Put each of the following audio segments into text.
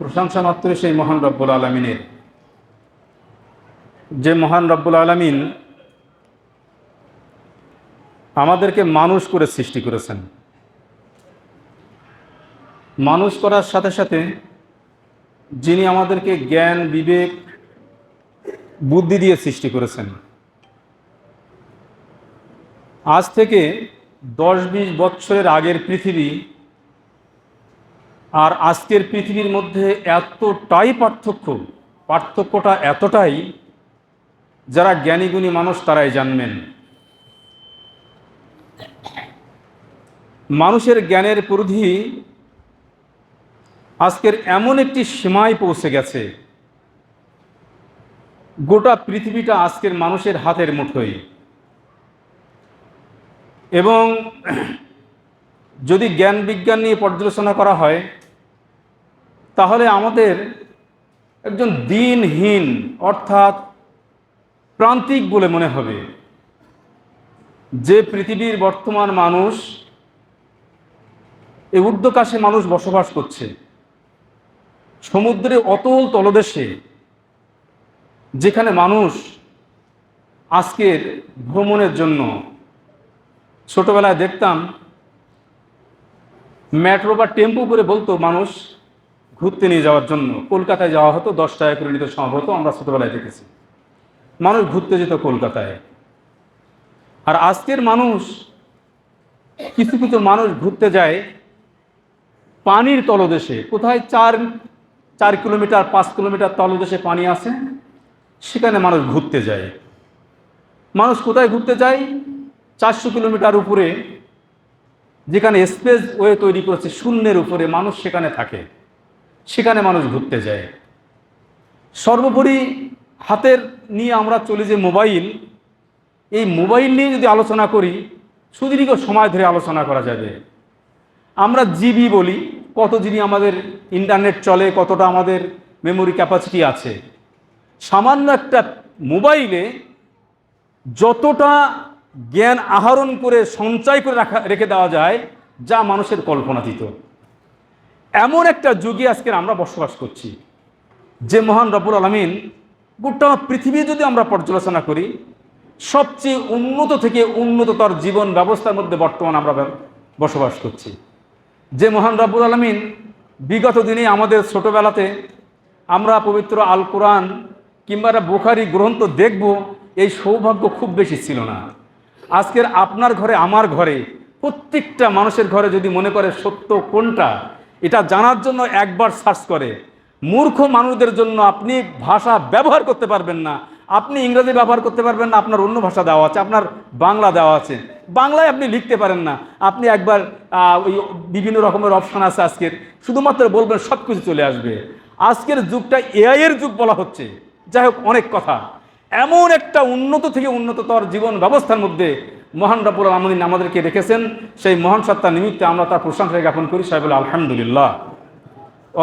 প্রশংসা মাত্র সেই মহান রব্বুল আলামিনের, যে মহান রব্বুল আলামিন আমাদেরকে মানুষ করে সৃষ্টি করেছেন। মানুষ করার সাথে সাথে যিনি আমাদেরকে জ্ঞান, বিবেক, বুদ্ধি দিয়ে সৃষ্টি করেছেন। আজ থেকে 10-20 বছরের আগের পৃথিবী আর আজকের পৃথিবীর মধ্যে এতটাই পার্থক্যটা এতটাই, যারা জ্ঞানীগুণী মানুষ তারাই জানবেন। মানুষের জ্ঞানের পরিধি আজকের এমন একটি সীমায় পৌঁছে গেছে, গোটা পৃথিবীটা আজকের মানুষের হাতের মুঠোয়। এবং যদি জ্ঞান বিজ্ঞান নিয়ে পর্যালোচনা করা হয়, তাহলে আমাদের একজন দিনহীন অর্থাৎ প্রান্তিক বলে মনে হবে। যে পৃথিবীর বর্তমান মানুষ, এই ঊর্ধ্বকাশে মানুষ বসবাস করছে, সমুদ্রে অতল তলদেশে, যেখানে মানুষ আজকের ভ্রমণের জন্য, ছোটবেলায় দেখতাম মেট্রো বা টেম্পো করে বলতো মানুষ ঘুরতে নিয়ে যাওয়ার জন্য। কলকাতায় যাওয়া হতো, 10 টাকা করে নিতে সম্ভবত, আমরা ছোটবেলায় দেখেছি মানুষ ঘুরতে যেত কলকাতায়। আর আজকের মানুষ, কিছু কিছু মানুষ ঘুরতে যায় পানির তলদেশে। কোথায় 4 কিলোমিটার 5 কিলোমিটার তলদেশে পানি আছে, সেখানে মানুষ ঘুরতে যায়। মানুষ কোথায় ঘুরতে যায়? 400 কিলোমিটার উপরে, যেখানে স্পেস ওয়ে তৈরি করেছে শূন্যের উপরে, মানুষ সেখানে থাকে, সেখানে মানুষ ঘুরতে যায়। সর্বোপরি হাতের নিয়ে আমরা চলি যে মোবাইল, এই মোবাইল নিয়ে যদি আলোচনা করি, সুদীর্ঘ সময় ধরে আলোচনা করা যাবে। আমরা জিবি বলি, কত জিবি আমাদের ইন্টারনেট চলে, কতটা আমাদের মেমোরি ক্যাপাসিটি আছে। সামান্য একটা মোবাইলে যতটা জ্ঞান আহরণ করে সঞ্চয় করে রেখে দেওয়া যায়, যা মানুষের কল্পনাতীত। এমন একটা যুগে আজকে আমরা বসবাস করছি, যে মহান রব্বুল আলামিন গোটা পৃথিবী যদি আমরা পর্যালোচনা করি, সবচেয়ে উন্নত থেকে উন্নততর জীবন ব্যবস্থার মধ্যে বর্তমান আমরা বসবাস করছি। যে মহান রব্বুল আলামিন বিগত দিনে আমাদের ছোটবেলাতে আমরা পবিত্র আল কোরআন কিংবা বুখারী গ্রন্থ দেখব, এই সৌভাগ্য খুব বেশি ছিল না। আজকের আপনার ঘরে, আমার ঘরে, প্রত্যেকটা মানুষের ঘরে যদি মনে করে সত্য কোনটা, এটা জানার জন্য একবার সার্চ করে। মূর্খ মানুষদের জন্য আপনি ভাষা ব্যবহার করতে পারবেন না, আপনি ইংরেজি ব্যবহার করতে পারবেন না, আপনার অন্য ভাষা দেওয়া আছে, আপনার বাংলা দেওয়া আছে, বাংলায় আপনি লিখতে পারেন না, আপনি একবার ওই বিভিন্ন রকমের অপশান আছে আজকের, শুধুমাত্র বলবেন সব কিছু চলে আসবে। আজকের যুগটা এআই এর যুগ বলা হচ্ছে। যাই হোক, অনেক কথা। এমন একটা উন্নত থেকে উন্নততর জীবন ব্যবস্থার মধ্যে মহান রব্বুল আলামিন আমাদেরকে রেখেছেন। সেই মহান সত্তার নিমিত্তে আমরা তার প্রশংসা জ্ঞাপন করি, সবাই বলে আলহামদুলিল্লাহ।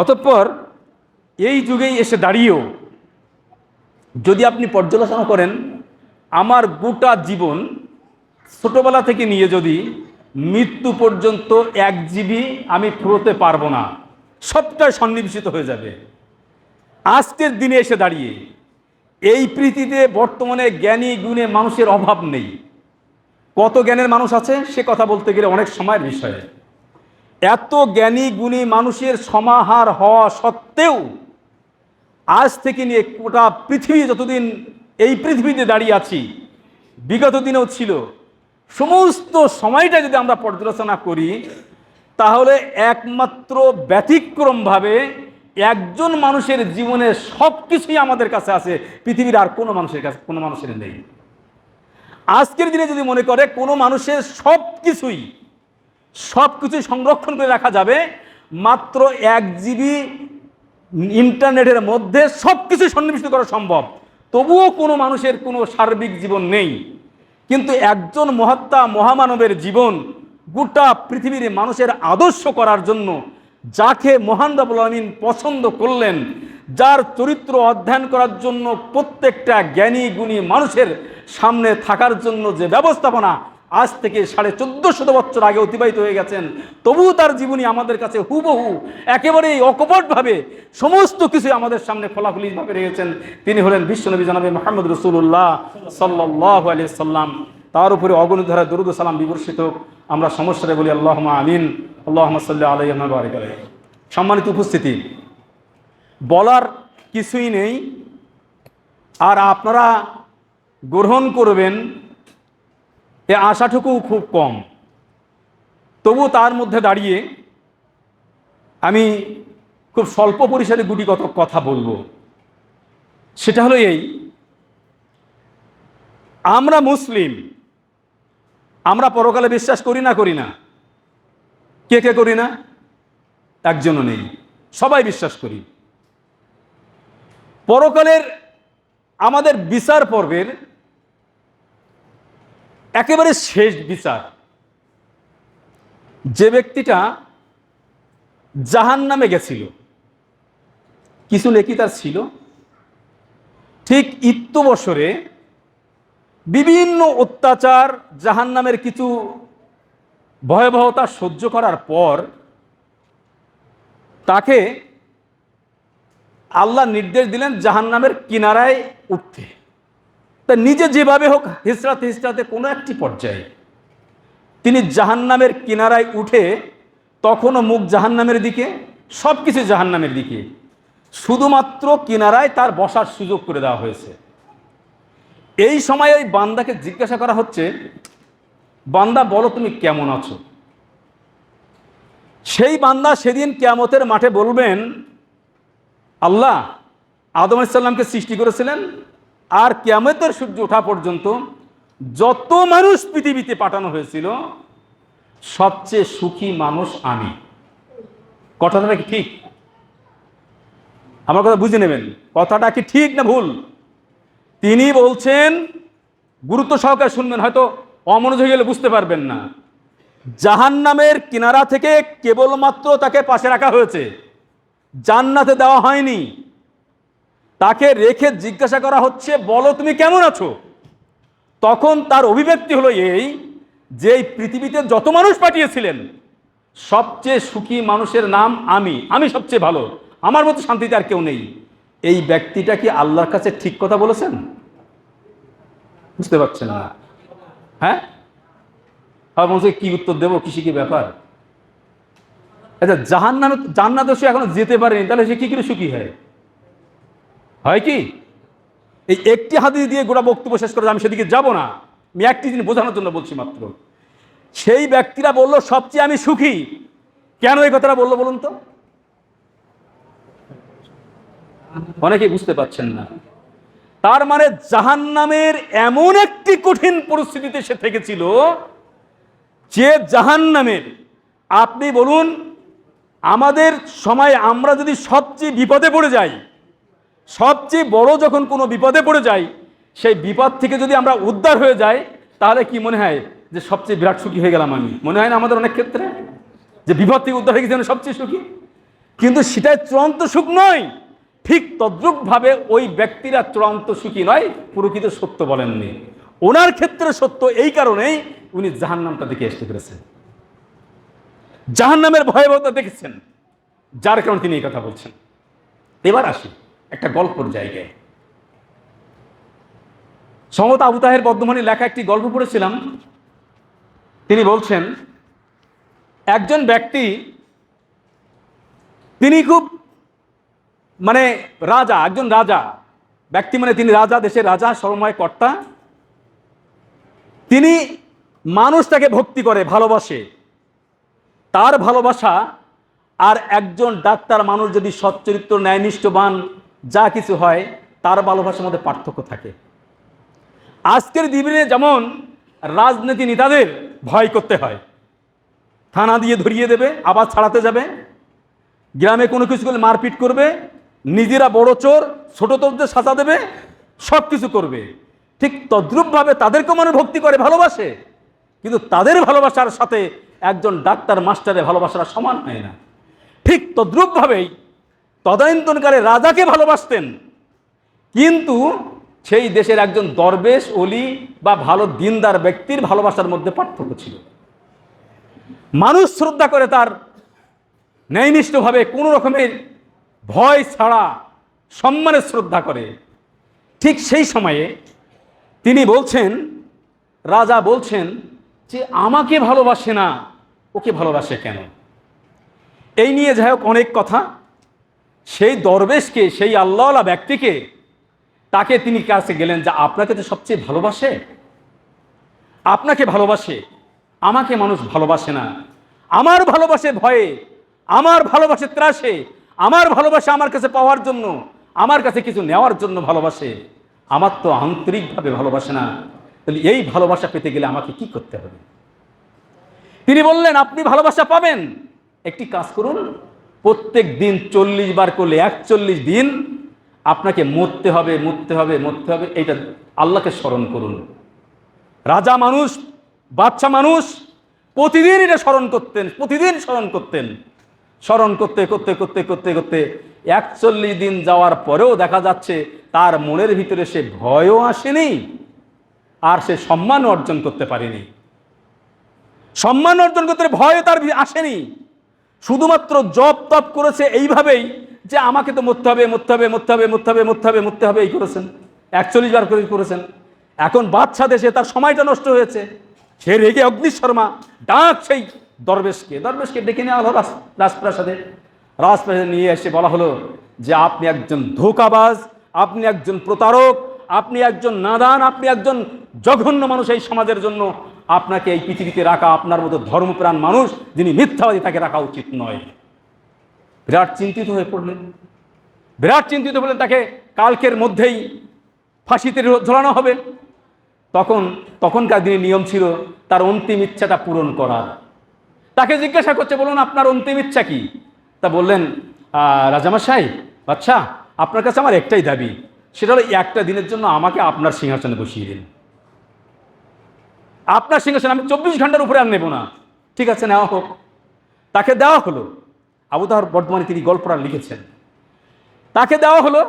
অতঃপর এই যুগেই এসে দাঁড়িয়েও যদি আপনি পর্যালোচনা করেন, আমার গোটা জীবন ছোটবেলা থেকে নিয়ে যদি মৃত্যু পর্যন্ত 1 জিবি আমি ফুরোতে পারবো না, সবটাই সন্নিবেশিত হয়ে যাবে। আজকের দিনে এসে দাঁড়িয়ে এই পৃথিবীতে বর্তমানে জ্ঞানী গুণে মানুষের অভাব নেই। কত জ্ঞানের মানুষ আছে সে কথা বলতে গেলে অনেক সময়ের বিষয়। এত জ্ঞানী গুণী মানুষের সমাহার হওয়া সত্ত্বেও আজ থেকে নিয়ে গোটা পৃথিবী, যতদিন এই পৃথিবীতে দাঁড়িয়ে আছি, বিগত দিনেও ছিল, সমস্ত সময়টা যদি আমরা পর্যালোচনা করি, তাহলে একমাত্র ব্যতিক্রমভাবে একজন মানুষের জীবনে সব কিছুই আমাদের কাছে আছে, পৃথিবীর আর কোনো মানুষের কাছে, কোনো মানুষের নেই। আজকের দিনে যদি মনে করে কোনো মানুষের সব কিছুই সংরক্ষণ করে রাখা যাবে, মাত্র 1 জিবি ইন্টারনেটের মধ্যে সব কিছু সন্নিবেশিত করা সম্ভব, তবুও কোনো মানুষের কোনো সার্বিক জীবন নেই। কিন্তু একজন মহাত্মা মহামানবের জীবন গোটা পৃথিবীর মানুষের আদর্শ করার জন্য, যাকে মহান রব্বুল আলামিন পছন্দ করলেন, যার চরিত্র অধ্যয়ন করার জন্য প্রত্যেকটা জ্ঞানী গুণী মানুষের সামনে থাকার জন্য যে ব্যবস্থাপনা, আজ থেকে 1450 বছর আগে অতিবাহিত হয়ে গেছেন, তবুও তার জীবনী আমাদের কাছে হুবহু একেবারেই অকপটভাবে সমস্ত কিছু আমাদের সামনে খোলাখুলিভাবে রেখেছেন। তিনি হলেন বিশ্বনবী জনাবে মুহাম্মদ রাসূলুল্লাহ সাল্লাল্লাহু আলাইহি সাল্লাম। তার উপরে অগণিত ধারা দরুদ ও সালাম বিবর্ষিত। আমরা সমস্যারে বলি আল্লাহুম্মা আমিন, আল্লাহুম্মা সাল্লি আলাইহি ওয়া বারিক আলাইহি। সম্মানিত উপস্থিতি, বলার কিছুই নেই, আর আপনারা গ্রহণ করবেন এ আশাটুকু খুব কম। তবু তার মধ্যে দাঁড়িয়ে আমি খুব স্বল্প পরিসরে গুটিগত কথা বলবো। সেটা হলো এই, আমরা মুসলিম, আমরা পরকালে বিশ্বাস করি না? করি না? কে কে করি না? একজনও নেই, সবাই বিশ্বাস করি। পরকালের আমাদের বিচার পর্বের একেবারে শেষ বিচার, যে ব্যক্তিটা জাহান্নামে গেছিল, কিছু নেকি তার ছিল, ঠিক ইত্যবসরে বিভিন্ন অত্যাচার, জাহান্নামের কিছু ভয়াবহতা সহ্য করার পর তাকে আল্লাহ নির্দেশ দিলেন জাহান্নামের কিনারায় উঠতে। তা নিজে যেভাবে হোক হিসরাতে হিসরাতে কোনো একটি পর্যায়ে তিনি জাহান্নামের কিনারায় উঠে, তখনও মুখ জাহান্নামের দিকে, সব কিছু জাহান্নামের দিকে, শুধুমাত্র কিনারায় তার বসার সুযোগ করে দেওয়া হয়েছে। এই সময় ওই বান্দাকে জিজ্ঞাসা করা হচ্ছে, বান্দা বলো তুমি কেমন আছো? সেই বান্দা সেদিন কিয়ামতের মাঠে বলবেন, আল্লাহ আদম আলাইহিস সালামকে সৃষ্টি করেছিলেন, আর কিয়ামতের সূর্য ওঠা পর্যন্ত যত মানুষ পৃথিবীতে পাঠানো হয়েছিল সবচেয়ে সুখী মানুষ আমি। কথাটা কি ঠিক? আমার কথা বুঝে নেবেন, কথাটা কি ঠিক না ভুল? তিনি বলছেন, গুরুত্ব সহকারে শুনবেন, হয়তো অমনোযোগী হয়ে গেলে বুঝতে পারবেন না। জাহান্নামের কিনারা থেকে কেবলমাত্র তাকে পাশে রাখা হয়েছে, জান্নাতে দেওয়া হয়নি। তাকে রেখে জিজ্ঞাসা করা হচ্ছে, বলো তুমি কেমন আছো? তখন তার অভিব্যক্তি হলো এই যে, এই পৃথিবীতে যত মানুষ পাঠিয়েছিলেন সবচেয়ে সুখী মানুষের নাম আমি, আমি সবচেয়ে ভালো, আমার মতো শান্তিতে আর কেউ নেই। এই ব্যক্তিটা কি আল্লাহর কাছে ঠিক কথা বলেছেন? বুঝতে পারছেন না? হ্যাঁ, বলছে কি উত্তর দেবো, কৃষি কি ব্যাপার? আচ্ছা, জাহান্নামে জান্নাতে সে এখনো যেতে পারেনি, তাহলে সে কি করে সুখী হয়? হয় কি? এই একটি হাদিস দিয়ে গোটা বক্তব্য শেষ করে আমি সেদিকে যাব না, আমি একটি জিনিস বোঝানোর জন্য বলছি মাত্র। সেই ব্যক্তিরা বলল সবচেয়ে আমি সুখী। কেন এই কথাটা বললো বলুন তো? অনেকেই বুঝতে পারছেন না। তার মানে জাহান্নামের এমন একটি কঠিন পরিস্থিতিতে সে থেকেছিল, যে জাহান্নামের, আপনি বলুন আমাদের সময় আমরা যদি সবচেয়ে বিপদে পড়ে যাই, সবচেয়ে বড় যখন কোনো বিপদে পড়ে যাই, সেই বিপদ থেকে যদি আমরা উদ্ধার হয়ে যাই, তাহলে কি মনে হয় যে সবচেয়ে বিরাট সুখী হয়ে গেলাম আমি? মনে হয় না আমাদের অনেক ক্ষেত্রে যে বিপদ থেকে উদ্ধার হয়ে গেছে সবচেয়ে সুখী? কিন্তু সেটাই চূড়ান্ত সুখ নয়। ঠিক তদ্রূপভাবে ওই ব্যক্তিরা চূড়ান্ত সুখী নয়, প্রকৃত সত্য বলেননি। ওনার ক্ষেত্রে সত্য এই কারণেই উনি জাহান্নামটা দেখে আসতে পেরেছেন, জাহান্নামের ভয়াবহতা দেখেছেন, যার কারণে তিনি এই কথা বলছেন। এবার আসি একটা গল্পের জায়গায়। সম্ভবত আবু তাহের বর্ধমানের লেখা একটি গল্প পড়েছিলাম। তিনি বলছেন, একজন ব্যক্তি, তিনি খুব মানে রাজা, একজন রাজা ব্যক্তি, মানে তিনি রাজা, দেশের রাজা, সর্বময় কর্তা। তিনি মানুষ তাকে ভক্তি করে, ভালোবাসে। তার ভালোবাসা আর একজন ডাক্তার মানুষ যদি সচ্চরিত্র, ন্যায়নিষ্ঠবান, যা কিছু হয়, তার ভালোবাসার মধ্যে পার্থক্য থাকে। আজকের দিনে যেমন রাজনীতি নেতাদের ভয় করতে হয়, থানা দিয়ে ধরিয়ে দেবে, আবার ছাড়াতে যাবে, গ্রামে কোনো কিছু করলে মারপিট করবে, নিজেরা বড় চোর, ছোট চোরদের সাজা দেবে, সব কিছু করবে। ঠিক তদ্রূপভাবে তাদেরকেও মানুষ ভক্তি করে, ভালোবাসে। কিন্তু তাদের ভালোবাসার সাথে একজন ডাক্তার মাস্টারের ভালোবাসাটা সমান হয় না। ঠিক তদ্রূপভাবেই তদানীন্তনকালে রাজাকে ভালোবাসতেন, কিন্তু সেই দেশের একজন দরবেশ অলি বা ভালো দিনদার ব্যক্তির ভালোবাসার মধ্যে পার্থক্য ছিল। মানুষ শ্রদ্ধা করে তার ন্যায়নিষ্ঠভাবে, কোনো রকমের ভয় ছাড়া সম্মানের শ্রদ্ধা করে। ঠিক সেই সময়ে তিনি বলছেন, রাজা বলছেন যে আমাকে ভালোবাসে না, ওকে ভালোবাসে কেন? এই নিয়ে যাই হোক অনেক কথা। সেই দরবেশকে, সেই আল্লাহওয়ালা ব্যক্তিকে, তাকে তিনি কাছে গেলেন যে আপনাকে তো সবচেয়ে ভালোবাসে, আপনাকে ভালোবাসে, আমাকে মানুষ ভালোবাসে না। আমার ভালোবাসে ভয়ে, আমার ভালোবাসে ত্রাসে, আমার ভালোবাসে আমার কাছে পাওয়ার জন্য, আমার কাছে কিছু নেওয়ার জন্য ভালোবাসে, আমার তো আন্তরিকভাবে ভালোবাসে না। তাহলে এই ভালোবাসা পেতে গেলে আমাকে কি করতে হবে? তিনি বললেন আপনি ভালোবাসা পাবেন, একটি কাজ করুন, প্রত্যেক দিন 40 বার করলে 41 দিন আপনাকে মরতে হবে, মরতে হবে, মরতে হবে, এইটা আল্লাহকে স্মরণ করুন। রাজা মানুষ, বাচ্চা মানুষ, প্রতিদিন এটা স্মরণ করতেন, প্রতিদিন স্মরণ করতেন। স্মরণ করতে করতে করতে করতে করতে 41 দিন যাওয়ার পরেও দেখা যাচ্ছে তার মনের ভিতরে সে ভয়ও আসেনি, আর সে সম্মান অর্জন করতে পারেনি। সম্মান অর্জন করতে ভয় তার আসেনি, শুধুমাত্র জপ তপ করেছে এইভাবেই যে আমাকে তো মরতে হবে, মরতে হবে, মরতে হবে, মরতে হবে, মরতে হবে, মরতে হবে, এই করেছেন। 41 বার করে করেছেন। এখন বাদশা দেশে তার সময়টা নষ্ট হয়েছে। সে রেগে অগ্নিশর্মা ডাক সেই দরবেশকে ডেকে নেওয়া হলো রাজপ্রাসাদে। রাজপ্রাসাদে নিয়ে এসে বলা হলো যে আপনি একজন ধোঁকাবাজ, আপনি একজন প্রতারক, আপনি একজন নাদান, আপনি একজন জঘন্য মানুষ। এই সমাজের জন্য আপনাকে এই পৃথিবীতে রাখা, আপনার মতো ধর্মপ্রাণ মানুষ যিনি মিথ্যাবাদী, তাকে রাখা উচিত নয়। বিরাট চিন্তিত হয়ে পড়লেন, বিরাট চিন্তিত হলেন। তাকে কালকের মধ্যেই ফাঁসিতে ঝোলানো হবে। তখনকার দিনে নিয়ম ছিল তার অন্তিম ইচ্ছাটা পূরণ করার। তাকে জিজ্ঞাসা করছে, বলুন আপনার অন্তিম ইচ্ছা কি? তা বললেন, রাজামশাই, আচ্ছা আপনার কাছে আমার একটাই দাবি, সেটা হলো একটা দিনের জন্য আমাকে আপনার সিংহাসনে বসিয়ে দিন। আপনার সিংহাসনে আমি 24 ঘন্টার উপরে আর নেব না। ঠিক আছে, নেওয়া হোক। তাকে দেওয়া হলো। আবু তাহের বর্তমানে তিনি গল্পটা লিখেছেন। তাকে দেওয়া হলো।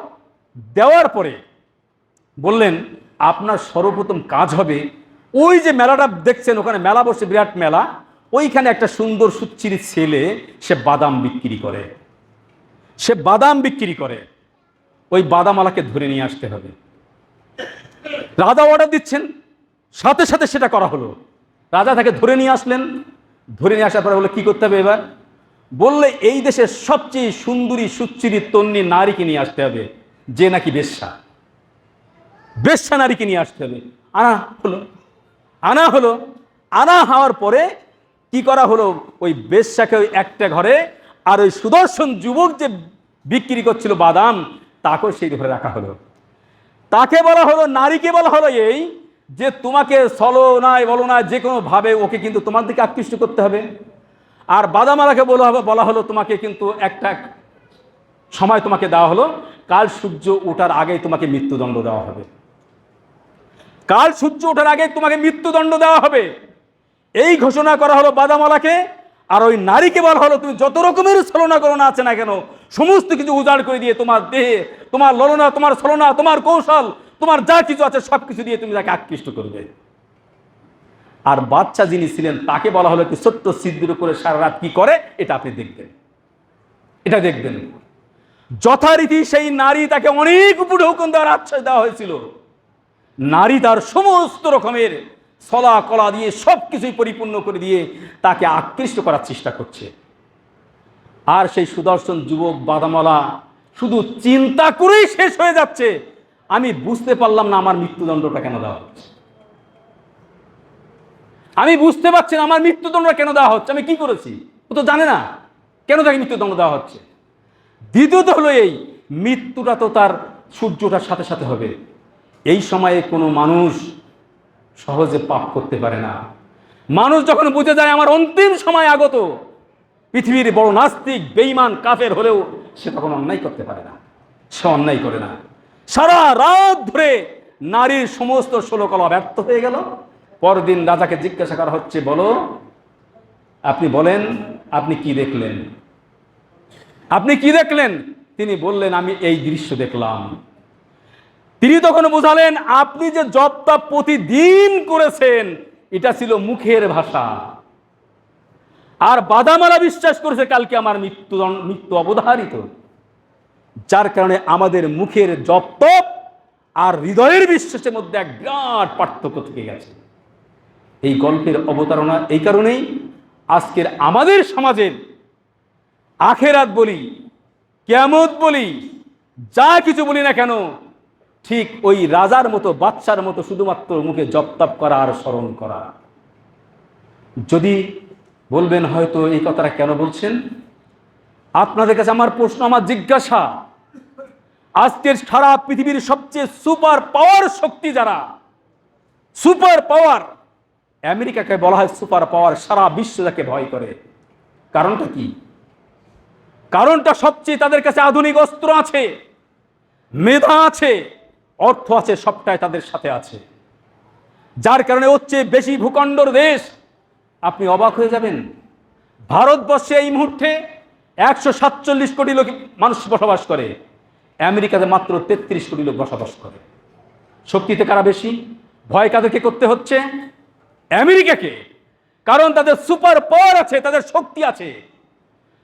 দেওয়ার পরে বললেন আপনার সর্বপ্রথম কাজ হবে, ওই যে মেলাটা দেখছেন, ওখানে মেলা বসে, বিরাট মেলা, ওইখানে একটা সুন্দর সুচ্চিরি ছেলে, সে বাদাম বিক্রি করে, সে বাদাম বিক্রি করে, ওই বাদামওয়ালাকে ধরে নিয়ে আসতে হবে। রাজা অর্ডার দিচ্ছেন, সাথে সাথে সেটা করা হলো। রাজা তাকে ধরে নিয়ে আসলেন। ধরে নিয়ে আসার পরে বলে কি করতে হবে এবার? বললে এই দেশের সবচেয়ে সুন্দরী সুচ্চিরি তন্নি নারীকে নিয়ে আসতে হবে, যে নাকি বেশ্যা, বেশ্যা নারীকে নিয়ে আসতে হবে। আনা হলো। আনা হওয়ার পরে কি করা হলো? ওই বেশ্যাকে ওই একটা ঘরে, আর ওই সুদর্শন যুবক যে বিক্রি করছিল বাদাম, তাকেও সেই ঘরে রাখা হলো। তাকে বলা হলো, নারীকে বলা হলো এই যে তোমাকে চলো নাই বলো না, যে কোনো ভাবে ওকে কিন্তু তোমার দিকে আকৃষ্ট করতে হবে। আর বাদামালাকে বলা হলো তোমাকে কিন্তু একটা সময় তোমাকে দেওয়া হলো, কাল সূর্য ওঠার আগেই তোমাকে মৃত্যুদণ্ড দেওয়া হবে। কাল সূর্য ওঠার আগে তোমাকে মৃত্যুদণ্ড দেওয়া হবে, এই ঘোষণা করা হলো বাদামালাকে। আর ওই নারীকে বলা হলো তুমি যত রকমের ছলনা করোনা আছে না কেন, সমস্ত কিছু উজাড় করে দিয়ে তোমার দেহে, তোমার ললনা, তোমার ছলনা, তোমার কৌশল, তোমার যা কিছু আছে সব কিছু দিয়ে তুমি তাকে আকৃষ্ট করবে। আর বাচ্চা যিনি ছিলেন তাকে বলা হলো কি ছোট্ট ছিদ্র করে সারা রাত কি করে এটা আপনি দেখবেন, এটা দেখবেন। যথারীতি সেই নারী, তাকে অনেক উপরে হুকুম দেওয়ার আশ্বাস দেওয়া হয়েছিল। নারী তার সমস্ত রকমের ছলা কলা দিয়ে সব কিছুই পরিপূর্ণ করে দিয়ে তাকে আকৃষ্ট করার চেষ্টা করছে। আর সেই সুদর্শন যুবক বাদামওয়ালা শুধু চিন্তা করেই শেষ হয়ে যাচ্ছে, আমি বুঝতে পারলাম না আমার মৃত্যুদণ্ডটা কেন দেওয়া হচ্ছে, আমি বুঝতে পারছি না আমার মৃত্যুদণ্ড কেন দেওয়া হচ্ছে, আমি কি করেছি? ও তো জানে না কেন তাকে মৃত্যুদণ্ড দেওয়া হচ্ছে। দ্বিতীয়ত হলো এই মৃত্যুটা তো তার সূর্যটার সাথে সাথে হবে। এই সময়ে কোনো মানুষ সহজে পাপ করতে পারে না। মানুষ যখন বুঝে যায় আমার অন্তিম সময় আগত, পৃথিবীর বড় নাস্তিক বেঈমান কাফের হলেও সে তখন অন্যায় করতে পারে না, সে অন্যায় করে না। সারা রাত ধরে নারীর সমস্ত ষোলকলা ব্যর্থ হয়ে গেল। পরদিন রাজাকে জিজ্ঞাসা করা হচ্ছে, বলো আপনি বলেন আপনি কি দেখলেন, আপনি কি দেখলেন? তিনি বললেন আমি এই দৃশ্য দেখলাম। তিনি তখন বোঝালেন, আপনি যে জপটা প্রতিদিন করেছেন এটা ছিল মুখের ভাষা, আর বাদামারা বিশ্বাস করেছে কালকে আমার মৃত্যু অবধারিত, যার কারণে আমাদের মুখের জপ তপ আর হৃদয়ের বিশ্বাসের মধ্যে এক বিরাট পার্থক্য থেকে গেছে। এই গল্পের অবতারণা এই কারণেই আজকের আমাদের সমাজের আখেরাত বলি, কিয়ামত বলি, যা কিছু বলি না কেন, ঠিক ওই রাজার মতো, বাদশার মতো শুধুমাত্র মুখে জপ তপ করা আর স্মরণ করা। যদি বলবেন হয়তো এই কথাটা কেন বলছেন, আপনাদের কাছে আমার প্রশ্ন, আমার জিজ্ঞাসা, আজকের সারা পৃথিবীর সবচেয়ে সুপার পাওয়ার শক্তি যারা, সুপার পাওয়ার, আমেরিকাকে বলা হয় সুপার পাওয়ার, সারা বিশ্ব যাকে ভয় করে, কারণটা কি? কারণটা সবচেয়ে তাদের কাছে আধুনিক অস্ত্র আছে, মেধা আছে, অর্থ আছে, সবটাই তাদের সাথে আছে, যার কারণে হচ্ছে বেশি ভূখণ্ডর দেশ। আপনি অবাক হয়ে যাবেন, ভারতবর্ষে এই মুহূর্তে 147 কোটি লোক মানুষ বসবাস করে, আমেরিকাতে মাত্র 33 কোটি লোক বসবাস করে। শক্তিতে কারা বেশি? ভয় কাদেরকে করতে হচ্ছে? আমেরিকাকে। কারণ তাদের সুপার পাওয়ার আছে, তাদের শক্তি আছে,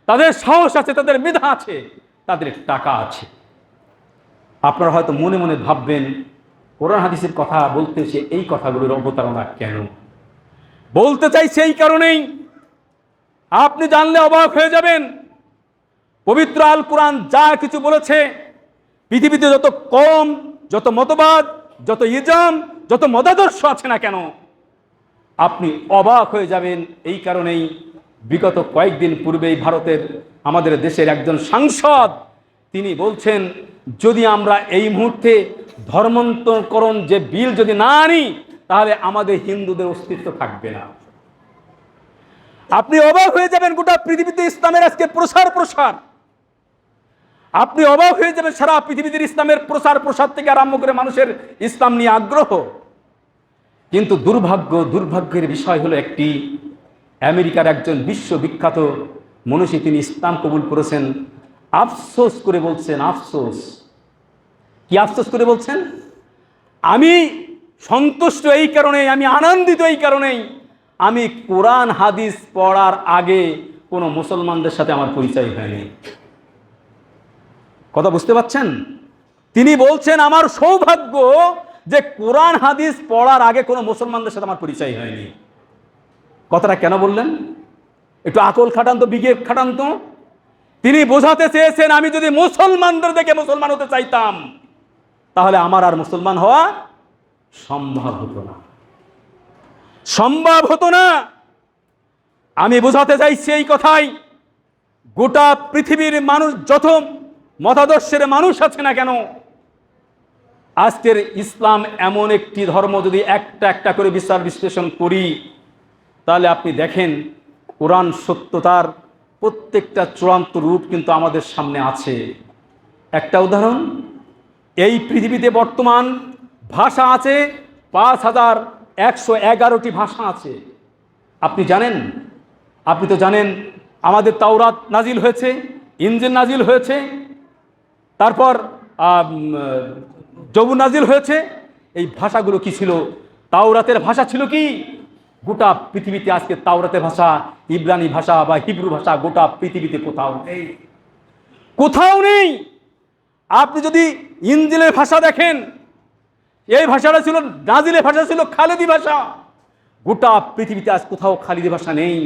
তাদের সাহস আছে, তাদের মেধা আছে, তাদের টাকা আছে। আপনারা হয়তো মনে মনে ভাববেন, কোরআন হাদিসের কথা বলতে সে এই কথাগুলোর অবতারণা কেন? বলতে চাইছে এই কারণেই, আপনি জানলে অবাক হয়ে যাবেন। পবিত্র আল কোরআন যা কিছু বলেছে, পৃথিবীতে যত কম, যত মতবাদ, যত ইজম, যত মতাদর্শ আছে না কেন, আপনি অবাক হয়ে যাবেন। এই কারণেই বিগত কয়েকদিন পূর্বেই ভারতের, আমাদের দেশের একজন সাংসদ তিনি বলছেন, যদি আমরা এই মুহূর্তে ধর্মান্তরকরণ যে বিল যদি না আনি, তাহলে আমাদের হিন্দুদের অস্তিত্ব থাকবে না। আপনি অবাক হয়ে যাবেন, গোটা পৃথিবীতে ইসলামের আজকে প্রসার। আপনি অবাক হয়ে যাবেন, সারা পৃথিবীতে ইসলামের প্রসার থেকে আরম্ভ করে মানুষের ইসলাম নিয়ে আগ্রহ। কিন্তু দুর্ভাগ্যের বিষয় হলো একটি, আমেরিকার একজন বিশ্ববিখ্যাত মনীষী, তিনি ইসলাম কবুল করেছেন, আফসোস করে বলছেন, আফসোস, কি আফসোস করে বলছেন? আমি সন্তুষ্ট এই কারণেই, আমি আনন্দিত এই কারণেই, আমি কোরআন হাদিস পড়ার আগে কোনো মুসলমানদের সাথে আমার পরিচয় হয়নি। কথা বুঝতে পারছেন? তিনি বলছেন, আমার সৌভাগ্য যে কোরআন হাদিস পড়ার আগে কোনো মুসলমানদের সাথে আমার পরিচয় হয়নি। কথাটা কেন বললেন? একটু আকল খাটান তো, বিবেক খাটান তো। তিনি বোঝাতে চেয়েছেন, আমি যদি মুসলমানদের দেখে মুসলমান হতে চাইতাম, তাহলে আমার আর মুসলমান হওয়া সম্ভব হতো না। আমি বোঝাতে চাইছি এই কথাই, গোটা পৃথিবীর মানুষ, যত মতাদর্শের মানুষ আছে না কেন, আজকের ইসলাম এমন একটি ধর্ম, যদি একটা করে বিচার বিশ্লেষণ করি, তাহলে আপনি দেখেন কোরআন সত্যতার প্রত্যেকটা চূড়ান্ত রূপ কিন্তু আমাদের সামনে আছে। একটা উদাহরণ, এই পৃথিবীতে বর্তমান ভাষা আছে 5111টি ভাষা আছে। আপনি জানেন? আপনি তো জানেন, আমাদের তাওরাত নাজিল হয়েছে, ইনজিল নাজিল হয়েছে, তারপর জবুর নাজিল হয়েছে। এই ভাষাগুলো কি ছিল? তাওরাতের ভাষা ছিল কি? গোটা পৃথিবীতে আজকে তাওরাতের ভাষা, ইব্রানি ভাষা বা হিব্রু ভাষা গোটা পৃথিবীতে কোথাও নেই। আপনি যদি ইনজিলের ভাষা দেখেন, এই ভাষাটা ছিল, নাজিলের ভাষা ছিল খালিদি ভাষা। গোটা পৃথিবীতে আজ কোথাও খালিদি ভাষা নেই।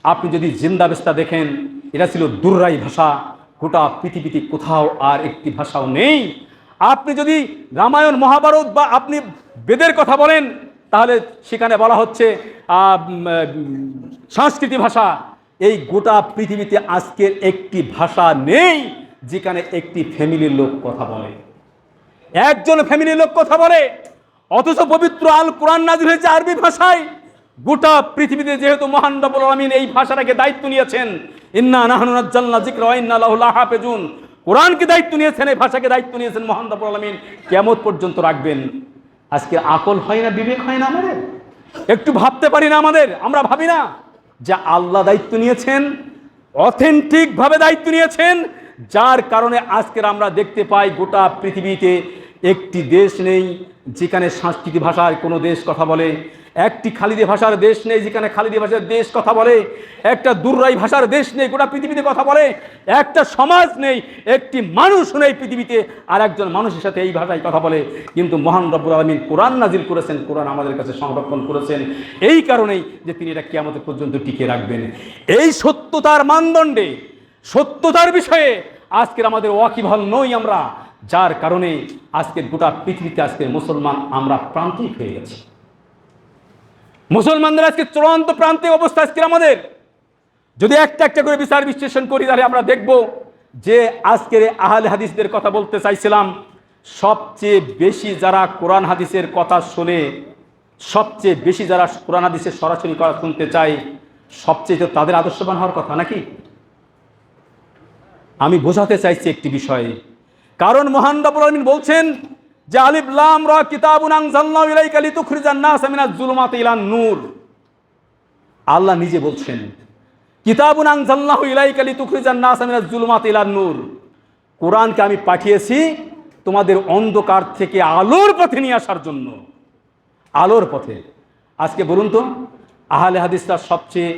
আপনি যদি জিন্দাবেস্তা দেখেন, এটা ছিল দুর্রাই ভাষা। গোটা পৃথিবীতে কোথাও আর একটি ভাষাও নেই। আপনি যদি রামায়ণ, মহাভারত বা আপনি বেদের কথা বলেন, তাহলে সেখানে বলা হচ্ছে সংস্কৃতি ভাষা। এই গোটা পৃথিবীতে আজকের একটি ভাষা নেই যেখানে একটি ফ্যামিলির লোক কথা বলে, একজন ফ্যামিলির লোক কথা বলে। অথচ পবিত্র আল কোরআন নাজিল হয়েছে আরবি ভাষায়। গোটা পৃথিবীতে যেহেতু মহান রব্বুল আলামিন এই ভাষাটাকে দায়িত্ব নিয়েছেন, ইন্না নাহনু নাযালনা যিকরা ওয়া ইন্না লাহু লাহাফিজুন, কোরআনকে দায়িত্ব নিয়েছেন, এই ভাষাকে দায়িত্ব নিয়েছেন মহান রব্বুল আলামিন, কিয়ামত পর্যন্ত রাখবেন। আজকে আকল হয় না, বিবেক হয় না আমাদের? একটু ভাবতে পারি না আমরা ভাবি না যে আল্লাহ দায়িত্ব নিয়েছেন, অথেন্টিক ভাবে দায়িত্ব নিয়েছেন, যার কারণে আজকের আমরা দেখতে পাই গোটা পৃথিবীতে একটি দেশ নেই যেখানে সংস্কৃত ভাষার কোনো দেশ কথা বলে, একটি খালিদি ভাষার দেশ নেই যেখানে খালিদি ভাষার দেশ কথা বলে, একটা দুর্রাই ভাষার দেশ নেই গোটা পৃথিবীতে কথা বলে, একটা সমাজ নেই, একটি মানুষ নেই পৃথিবীতে আর একজন মানুষের সাথে এই ভাষায় কথা বলে। কিন্তু মহান রব্বুল আলামিন কোরআন নাজিল করেছেন, কোরআন আমাদের কাছে সংরক্ষণ করেছেন এই কারণেই যে তিনি এটা কিয়ামত পর্যন্ত টিকিয়ে রাখবেন। এই সত্যতার মানদণ্ডে, সত্যতার বিষয়ে আজকের আমাদের ওয়াকিবহাল নই আমরা, যার কারণে আজকের গোটা পৃথিবীতে আজকের মুসলমান আমরা প্রান্তিক হয়ে গেছি। মুসলমানদের আজকে চূড়ান্ত প্রান্তিক অবস্থা আজকের আমাদের। যদি একটা একটা করে বিচার বিশ্লেষণ করি তাহলে আমরা দেখব যে আজকের আহলে হাদিসদের কথা বলতে চাইছিলাম, সবচেয়ে বেশি যারা কোরআন হাদিসের কথা শুনে, সবচেয়ে বেশি যারা কোরআন হাদিসের সরাসরি কথা শুনতে চায়, সবচেয়ে তো তাদের আদর্শবান হওয়ার কথা নাকি? আমি বোঝাতে চাইছি একটি বিষয়, কারণ মহান রব্বুল আলামিন বলছেন যে আলিফ লাম রা কিতাবুন আনজালনাহু ইলাইকা লিতুখরিজান নাস মিনাজ যুলুমাতি ইলান নূর। আল্লাহ নিজে বলছেন কিতাবুন আনজালনাহু ইলাইকা লিতুখরিজান নাস মিনাজ যুলুমাতি ইলান নূর, কোরআনকে আমি পাঠিয়েছি তোমাদের অন্ধকার থেকে আলোর পথে নিয়ে আসার জন্য। আলোর পথে। আজকে বলুন তো, আহলে হাদিসরা সবচেয়ে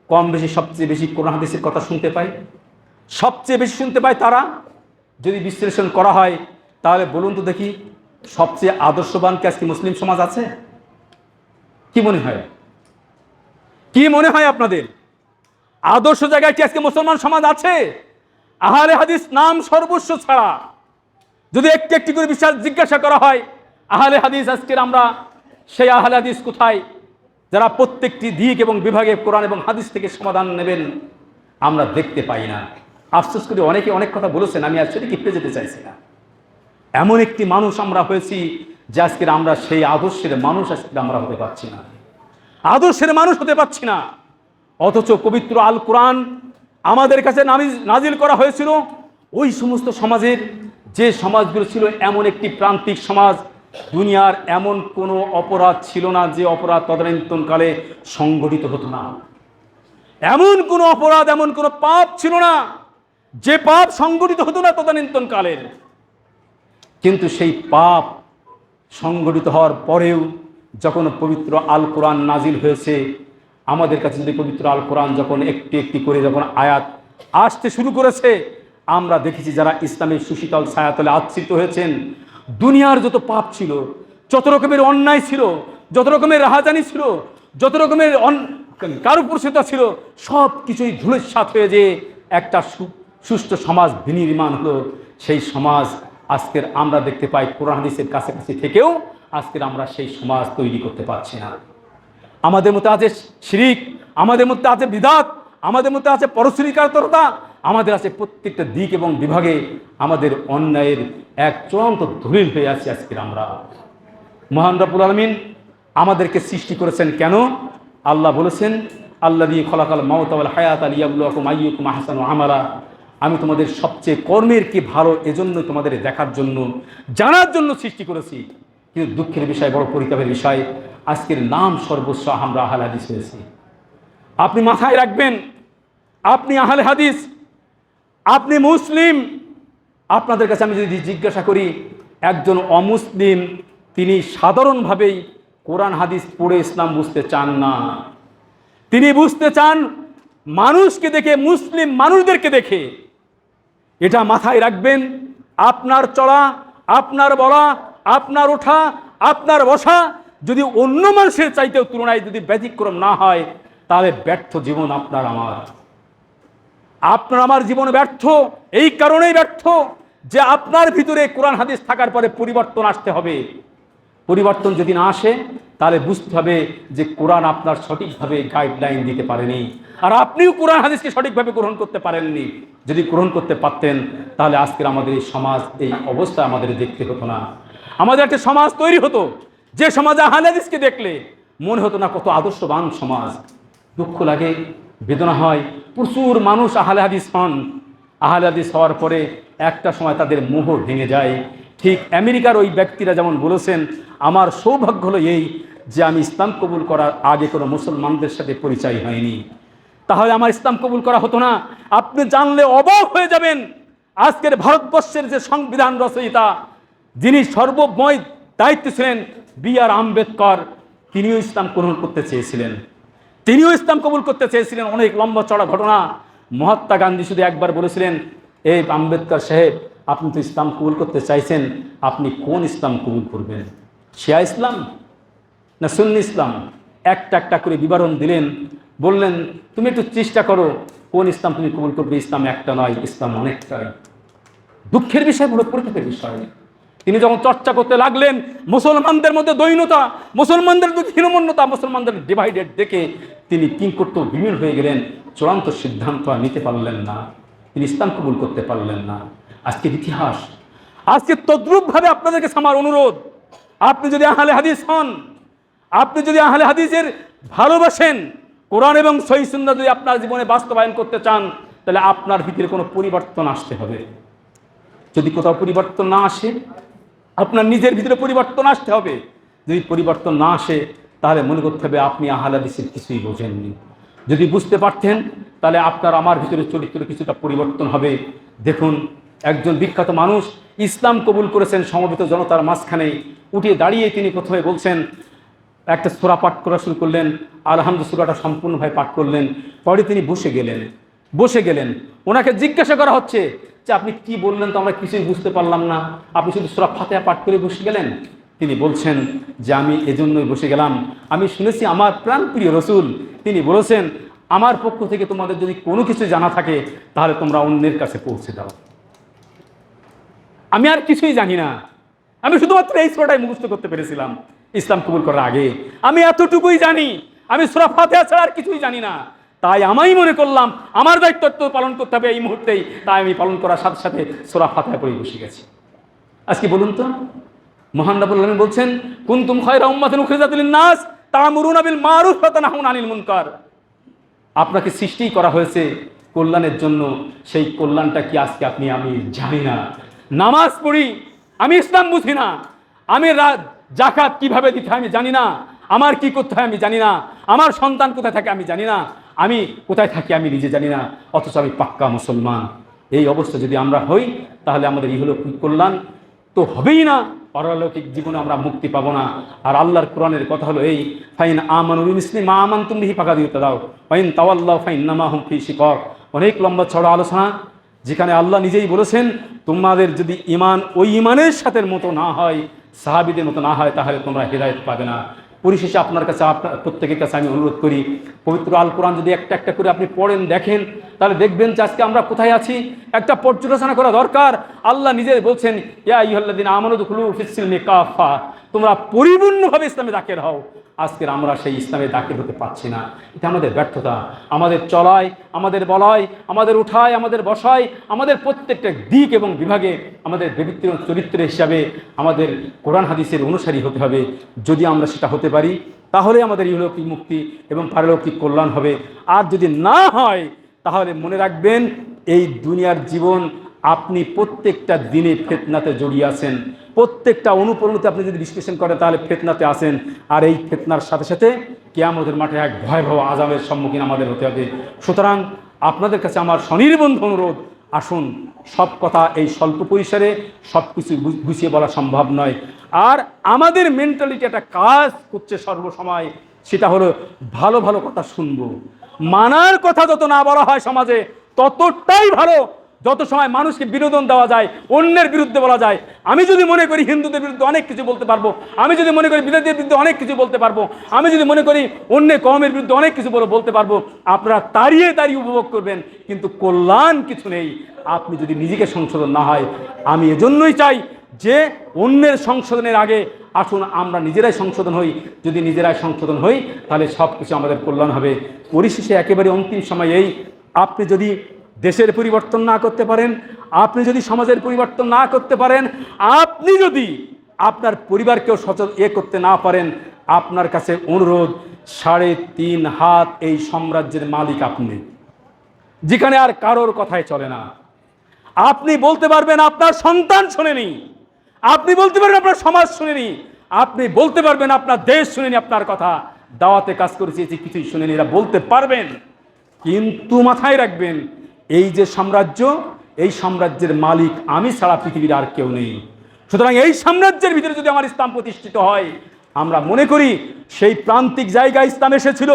কম বেশি সবচেয়ে বেশি কোরআন হাদিসের কথা শুনতে পায়, সবচেয়ে বেশি শুনতে পায় তারা। যদি বিশ্লেষণ করা হয় তাহলে বলুন তো দেখি, সবচেয়ে আদর্শবান কি আজকে মুসলিম সমাজ আছে? কি মনে হয়, কি মনে হয় আপনাদের? আদর্শ জায়গায় কি আজকে মুসলমান সমাজ আছে? আহলে হাদিস নাম সর্বস্ব ছাড়া যদি একটি একটি করে বিশ্বাস জিজ্ঞাসা করা হয় আহলে হাদিস আজকের আমরা সেই আহলে হাদিস কোথায় যারা প্রত্যেকটি দিক এবং বিভাগে কোরআন এবং হাদিস থেকে সমাধান নেবেন, আমরা দেখতে পাই না। আফসোস করে অনেকে অনেক কথা বলেছেন, আমি আর সেটা কিপটে যেতে চাইছি না। এমন একটি মানুষ আমরা হয়েছি যে আজকের আমরা সেই আদর্শের মানুষ আজকে আমরা হতে পারছি না, আদর্শের মানুষ হতে পারছি না। অথচ পবিত্র আল কোরআন আমাদের কাছে নাজিল করা হয়েছিল ওই সমস্ত সমাজের যে সমাজগুলো ছিল এমন একটি প্রান্তিক সমাজ, দুনিয়ার এমন কোনো অপরাধ ছিল না যে অপরাধ তদানীন্তনকালে সংগঠিত হতো না, এমন কোনো অপরাধ এমন কোনো পাপ ছিল না যে পাপ সংগঠিত হতো না তদানীন্তনকালের। কিন্তু সেই পাপ সংগঠিত হওয়ার পরেও যখন পবিত্র আল কোরআন নাজিল হয়েছে, আমাদের কাছে যদি পবিত্র আল কোরআন যখন একটি একটি করে যখন আয়াত আসতে শুরু করেছে, আমরা দেখেছি যারা ইসলামের সুশীতল ছায়াতলে আচ্ছিত হয়েছেন, দুনিয়ার যত পাপ ছিল, যত রকমের অন্যায় ছিল, যত রকমের রাহাজানি ছিল, যত রকমের কারুপুরুষতা ছিল, সব কিছুই ধূলিসাৎ হয়ে যে একটা সুষ্ঠু সমাজ বিনির্মাণ হলো। সেই সমাজ আজকের আমরা দেখতে পাই কোরআন হাদিসের কাছাকাছি থেকেও আজকের আমরা সেই সমাজ তৈরি করতে পারছি না। আমাদের মধ্যে আছে শিরিক, আমাদের মধ্যে আছে বিদআত, আমাদের মধ্যে আছে পরশ্রীকাতরতা, আমাদের আছে প্রত্যেকটা দিক এবং বিভাগে আমাদের অন্যায়ের এক চূড়ান্ত দলিল হয়ে আছে আজকের আমরা। মহান রব্বুল আলামিন আমাদেরকে সৃষ্টি করেছেন কেন? আল্লাহ বলেছেন আল্লাযী খলাকাল মাউতা ওয়াল হায়াতা লিয়াবলুয়াকুম আইয়ুকুম আহসানু আমালা, আমি তোমাদের সবচেয়ে কর্মের কি ভালো এজন্য তোমাদের দেখার জন্য, জানার জন্য সৃষ্টি করেছি। কিন্তু দুঃখের বিষয়, বড় পরিতাপের বিষয়, আজকের নাম সর্বস্ব আমরা আহলে হাদিস হয়েছি। আপনি মাথায় রাখবেন, আপনি আহলে হাদিস, আপনি মুসলিম। আপনাদের কাছে আমি যদি জিজ্ঞাসা করি, একজন অমুসলিম তিনি সাধারণভাবেই কোরআন হাদিস পড়ে ইসলাম বুঝতে চান না, তিনি বুঝতে চান মানুষকে দেখে, মুসলিম মানুষদেরকে দেখে। এটা মাথায় রাখবেন। আপনার চলা, আপনার বলা, আপনার ওঠা, আপনার বসা যদি অন্য মানুষের চাইতেও তুলনায় যদি ব্যতিক্রম না হয়, তাহলে ব্যর্থ জীবন আপনার আমার। আপনার আমার জীবন ব্যর্থ এই কারণেই ব্যর্থ যে আপনার ভিতরে কোরআন হাদিস থাকার পরে পরিবর্তন আসতে হবে। পরিবর্তন যদি না আসে তাহলে বুঝতে হবে যে কোরআন আপনার সঠিকভাবে গাইডলাইন দিতে পারেনি, আর আপনিও কোরআন হাদিসকে সঠিকভাবে গ্রহণ করতে পারেননি। যদি গ্রহণ করতে পারতেন তাহলে আজকের আমাদের এই সমাজ এই অবস্থা আমাদের দেখতে হতো না। আমাদের একটা সমাজ তৈরি হতো যে সমাজে আহলে হাদিসকে দেখলে মনে হতো না কত আদর্শবান সমাজ। দুঃখ লাগে, বেদনা হয়, প্রচুর মানুষ আহলে হাদিস হন, আহলে হাদিস হওয়ার পরে একটা সময় তাদের মোহ ভেঙে যায়। ঠিক আমেরিকার ওই ব্যক্তিরা যেমন বলেছেন, আমার সৌভাগ্য হলো এই যে আমি ইসলাম কবুল করার আগে কোনো মুসলমানদের সাথে পরিচয় হয়নি, তাহলে আমার ইসলাম কবুল করা হতো না। আপনি জানলে অবাক হয়ে যাবেন, আজকের ভারতবর্ষের যে সংবিধান রচয়িতা যিনি সর্বময় দায়িত্ব ছিলেন B.R. আম্বেদকর, তিনিও ইসলাম গ্রহণ করতে চেয়েছিলেন, তিনিও ইসলাম কবুল করতে চেয়েছিলেন। অনেক লম্বা চড়া ঘটনা। মহাত্মা গান্ধী শুধু একবার বলেছিলেন, এই আম্বেদকর সাহেব, আপনি তো ইসলাম কবুল করতে চাইছেন, আপনি কোন ইসলাম কবুল করবেন, শিয়া ইসলাম না সুন্নি ইসলাম? একটা একটা করে বিবরণ দিলেন, বললেন তুমি একটু চেষ্টা করো কোন ইসলাম তুমি কবুল করবে, ইসলাম একটা নয়, ইসলাম অনেকটাই। দুঃখের বিষয়, বড় পরিতাপের বিষয়। তিনি যখন চর্চা করতে লাগলেন মুসলমানদের মধ্যে দৈন্যতা, মুসলমানদের মধ্যে হীনমন্যতা, মুসলমানদের ডিভাইডেড দেখে তিনি কিংকর্ত বিমূঢ় হয়ে গেলেন। চূড়ান্ত সিদ্ধান্ত আর নিতে পারলেন না, তিনি ইসলাম কবুল করতে পারলেন না। আজকের ইতিহাস, আজকে তদ্রূপভাবে আপনাদের কাছে আমার অনুরোধ, আপনি যদি আহলে হাদিস হন, আপনি যদি আহলে হাদিসের ভালোবাসেন, কোরআন এবং সহিহ সুন্নাহ যদি আপনার জীবনে বাস্তবায়ন করতে চান, তাহলে আপনার ভিতরে কোনো পরিবর্তন আসতে হবে। যদি কোথাও পরিবর্তন না আসে, আপনার নিজের ভিতরে পরিবর্তন আসতে হবে। যদি পরিবর্তন না আসে, তাহলে মনে করতে হবে আপনি আহলে হাদিসের কিছুই বোঝেননি। যদি বুঝতে পারতেন, তাহলে আপনার আমার ভিতরে চরিত্র কিছুটা পরিবর্তন হবে। দেখুন, একজন বিখ্যাত মানুষ ইসলাম কবুল করেছেন, সমবেত জনতার মাঝখানে উঠে দাঁড়িয়ে তিনি প্রথমে বলছেন, একটা সূরা পাঠ করা শুরু করলেন, আলহামদুলিল্লাহ সূরাটা সম্পূর্ণভাবে পাঠ করলেন। পরে তিনি বসে গেলেন। ওনাকে জিজ্ঞাসা করা হচ্ছে যে আপনি কি বললেন, তো আমরা কিছুই বুঝতে পারলাম না, আপনি শুধু সূরা ফাতিহা পাঠ করে বসে গেলেন। তিনি বলছেন যে আমি এজন্যই বসে গেলাম, আমি শুনেছি আমার প্রাণপ্রিয় রসুল তিনি বলেছেন, আমার পক্ষ থেকে তোমাদের যদি কোনো কিছু জানা থাকে, তাহলে তোমরা অন্যের কাছে পৌঁছে দাও। আমি আর কিছুই জানি না, আমি শুধুমাত্র এই সূরাটাই মুখস্থ করতে পেরেছিলাম ইসলাম কবুল করার আগে। আমি এতটুকুই জানি, আমি সূরা ফাতিহা ছাড়া আর কিছুই জানি না। তাই আমি মনে করলাম আমার দায়িত্ব তো পালন করতে হবে এই মুহূর্তেই। তাই আমি পালন করার সাথে সাথে সূরা ফাতিহা পড়ে বসে গেছি। আজকে বলুন তো, মহান রব্বুল আলামিন বলছেন, কুনতুম খায়রা উম্মাতিন উখরিজাত লিন-নাস তা'মুরুনা বিল মারুফ ওয়া তানহাউনা আনিল মুনকার। আপনাকে সৃষ্টি করা হয়েছে কল্যাণের জন্য, সেই কল্যাণটা কি আজকে আপনি আমি জানি না। নামাজ পড়ি, আমি ইসলাম বুঝি না, আমি যাকাত কিভাবে দিতে হয় আমি জানি না, আমার কি করতে হয় আমি জানি না, আমার সন্তান কোথায় থাকে আমি জানি না, আমি কোথায় থাকি আমি নিজে জানি না, অথচ আমি পাক্কা মুসলমান। এই অবস্থা যদি আমরা হই, তাহলে আমাদের ইহলৌকিক কল্যাণ তো হবেই না, পারলৌকিক জীবনে আমরা মুক্তি পাবো না। আর আল্লাহর কোরআনের কথা হলো এই, ফাইন আমানু বিমিসলি মা আমানতুম বিহি ফাকাদ ইহতাদাউ ফাইন তাওয়াল্লাউ ফাইন্নামা হুম ফি শিকাক। অনেক লম্বা চড়া আলোচনা, যেখানে আল্লাহ নিজেই বলেছেন, তোমাদের যদি ঈমান ওই ঈমানের সাথে মতো না হয়, সাহাবীদের মতো না হয়, তাহলে তোমরা হেদায়েত পাবে না। পরিশেষে আপনার কাছে, আপনার প্রত্যেকের কাছে আমি অনুরোধ করি, পবিত্র আল কোরআন যদি একটা একটা করে আপনি পড়েন, দেখেন, তাহলে দেখবেন যে আজকে আমরা কোথায় আছি। একটা পর্যালোচনা করা দরকার। আল্লাহ নিজে বলছেন, ইয়া আইয়ুহাল্লাযীনা আমানু দুখুলু ফিস-সিলমি কাফা, তোমরা পরিপূর্ণভাবে ইসলামে দাখিল হও। আজকের আমরা সেই ইসলামে দাখিল হতে পারছি না। এটা আমাদের ব্যর্থতা। আমাদের চলায়, আমাদের বলায়, আমাদের উঠায়, আমাদের বসায়, আমাদের প্রত্যেকটা দিক এবং বিভাগে আমাদের চরিত্র হিসাবে আমাদের কোরআন হাদিসের অনুসারী হতে হবে। যদি আমরা সেটা হতে পারি, তাহলে আমাদের ইহলৌকিক মুক্তি এবং পারলৌকিক কল্যাণ হবে। আর যদি না হয়, তাহলে মনে রাখবেন, এই দুনিয়ার জীবন আপনি প্রত্যেকটা দিনে ফিতনাতে জড়িয়ে আছেন। প্রত্যেকটা অনুপরিণতি আপনি যদি বিশ্লেষণ করেন, তাহলে ফিতনাতে আসেন। আর এই ফিতনার সাথে সাথে কিয়ামতের মাঠে এক ভয়াবহ আযাবের সম্মুখীন আমাদের হতে হবে। সুতরাং আপনাদের কাছে আমার স্বনির্বন্ধ অনুরোধ, আসুন, সব কথা এই স্বল্প পরিসরে সব কিছু গুছিয়ে বলা সম্ভব নয়। আর আমাদের মেন্টালিটি একটা কাজ করছে সর্বসময়, সেটা হলো ভালো ভালো কথা শুনবো। মানার কথা যত না বলা হয় সমাজে, ততটাই ভালো। যত সময় মানুষকে বিনোদন দেওয়া যায়, অন্যের বিরুদ্ধে বলা যায়। আমি যদি মনে করি হিন্দুদের বিরুদ্ধে অনেক কিছু বলতে পারবো, আমি যদি মনে করি বিদেশিদের বিরুদ্ধে অনেক কিছু বলতে পারবো, আমি যদি মনে করি অন্য কওমের বিরুদ্ধে অনেক কিছু বলতে পারবো, আপনারা তাড়িয়ে উপভোগ করবেন, কিন্তু কল্যাণ কিছু নেই আপনি যদি নিজেকে সংশোধন না হয়। আমি এজন্যই চাই যে অন্যের সংশোধনের আগে আসুন আমরা নিজেরাই সংশোধন হই। যদি নিজেরাই সংশোধন হই, তাহলে সব কিছু আমাদের কল্যাণ হবে। পরিশেষে একেবারে অন্তিম সময় এই, আপনি যদি দেশের পরিবর্তন না করতে পারেন, আপনি যদি সমাজের পরিবর্তন না করতে পারেন, আপনি যদি আপনার পরিবারকেও করতে না পারেন, আপনার কাছে অনুরোধ, 3.5 হাত এই সাম্রাজ্যের মালিক আপনি, যেখানে আর কারোর কথাই চলে না। আপনি বলতে পারবেন আপনার সন্তান শোনেনি, আপনি বলতে পারবেন আপনার সমাজ শুনেনি, আপনি বলতে পারবেন আপনার দেশ শুনেনি আপনার কথা, দাওয়াতে কাজ করেছি কিছুই শুনেনি, এরা বলতে পারবেন। কিন্তু মাথায় রাখবেন, এই যে সাম্রাজ্য, এই সাম্রাজ্যের মালিক আমি ছাড়া পৃথিবীর আর কেউ নেই। সুতরাং এই সাম্রাজ্যের ভিতরে যদি আমার ইসলাম প্রতিষ্ঠিত হয়, আমরা মনে করি সেই প্রান্তিক জায়গায় ইসলাম এসেছিল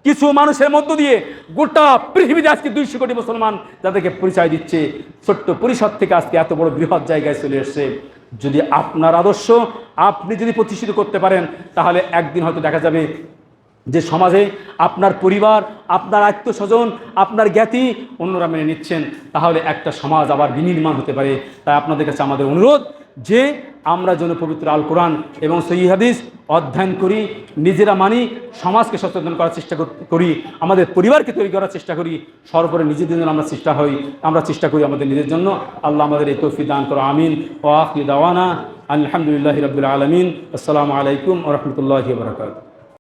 কিছু মানুষের মধ্য দিয়ে, গোটা পৃথিবীতে আজকে 200 কোটি মুসলমান যাদেরকে পরিচয় দিচ্ছে, ছোট্ট পরিষদ থেকে আজকে এত বড় বৃহৎ জায়গায় চলে এসছে। যদি আপনার আদর্শ আপনি যদি প্রতিষ্ঠিত করতে পারেন, তাহলে একদিন হয়তো দেখা যাবে যে সমাজে আপনার পরিবার, আপনার আত্মীয়স্বজন, আপনার জ্ঞাতি অন্যরা মেনে নিচ্ছেন, তাহলে একটা সমাজ আবার বিনির্মাণ হতে পারে। তাই আপনাদের কাছে আমাদের অনুরোধ যে আমরা যেন পবিত্র আল কোরআন এবং সহিহ হাদিস অধ্যয়ন করি, নিজেরা মানি, সমাজকে সচেতন করার চেষ্টা করি, আমাদের পরিবারকে তৈরি করার চেষ্টা করি, সর্বোপরি নিজেদের জন্য আমরা চেষ্টা করি আমাদের নিজের জন্য। আল্লাহ আমাদের এই তৌফিক দান করো, আমিন। ওয়া আখিরু দাওয়ানা আলহামদুলিল্লাহি রাব্বিল আলামিন। আসসালামু আলাইকুম ওয়া রাহমাতুল্লাহি ওয়া বারাকাতুহু।